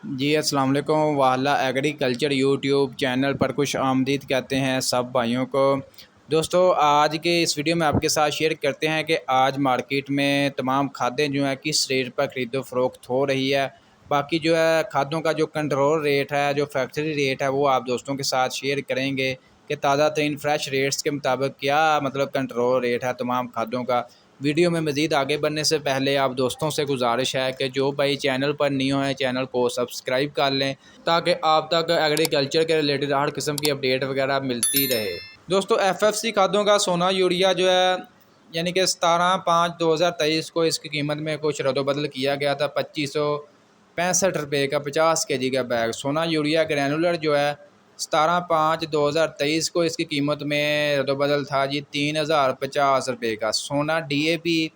जी अस्सलाम वालेकुम। वाला एग्रीकल्चर यूट्यूब चैनल पर खुश आमदीद कहते हैं सब भाइयों को। दोस्तों आज के इस वीडियो में आपके साथ शेयर करते हैं कि आज मार्केट में तमाम खादें जो हैं किस रेट पर ख़रीदो फ़रोख्त हो रही है। बाकी जो है खादों का जो कंट्रोल रेट है, जो फैक्ट्री रेट है, वो आप दोस्तों के साथ शेयर करेंगे कि ताज़ा तरीन फ्रेश रेट्स के मुताबिक क्या मतलब कंट्रोल रेट है तमाम खादों का। वीडियो में मज़ीद आगे बढ़ने से पहले आप दोस्तों से गुजारिश है कि जो भाई चैनल पर न्यू है चैनल को सब्सक्राइब कर लें ताकि आप तक एग्रीकल्चर के रिलेटेड हर किस्म की अपडेट वगैरह मिलती रहे। दोस्तों FFC खादों का सोना यूरिया जो है यानी कि 17/5/2023 को इसकी कीमत में कुछ रद्दोबदल किया गया था। 2565 रुपये का 50 kg का बैग सोना यूरिया ग्रैनुलर जो है 17/5/2023 को इसकी कीमत में रद्दोबदल था जी 3050 रुपये का। सोना DAP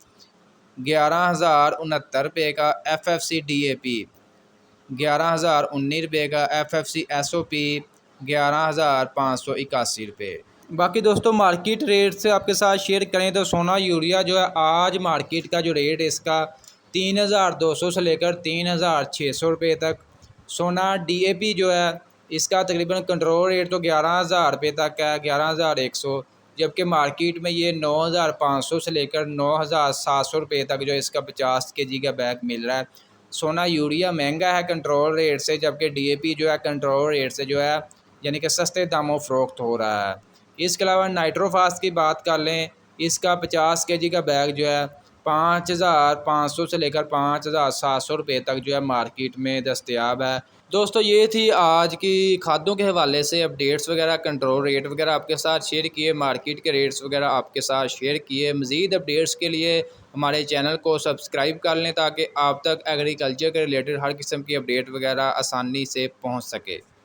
11,069 का, FFC DAP 11,019 का, FFC SOP 11,581 बाकी दोस्तों मार्केट रेट से आपके साथ शेयर करें तो सोना यूरिया जो है आज मार्केट का जो रेट है इसका 3,200 से लेकर 3,600 रुपये तक। सोना DAP जो है इसका तकरीबन कंट्रोल रेट तो 11,000 रुपये तक है, 11,100, जबकि मार्केट में ये 9,500 से लेकर 9,700 रुपये तक जो इसका 50 kg का बैग मिल रहा है। सोना यूरिया महंगा है कंट्रोल रेट से, जबकि DAP जो है कंट्रोल रेट से जो है यानी कि सस्ते दामों फ़रोख्त हो रहा है। इसके अलावा नाइट्रोफास की बात कर लें, इसका 50 kg का बैग जो है 5,500 से लेकर 5,700 रुपये तक जो है मार्केट में दस्तयाब है। दोस्तों ये थी आज की खादों के हवाले से अपडेट्स वगैरह, कंट्रोल रेट वगैरह आपके साथ शेयर किए, मार्केट के रेट्स वगैरह आपके साथ शेयर किए। मज़ीद अपडेट्स के लिए हमारे चैनल को सब्सक्राइब कर लें ताकि आप तक एग्रीकल्चर के रिलेटेड हर किस्म की अपडेट वगैरह आसानी से पहुँच सके।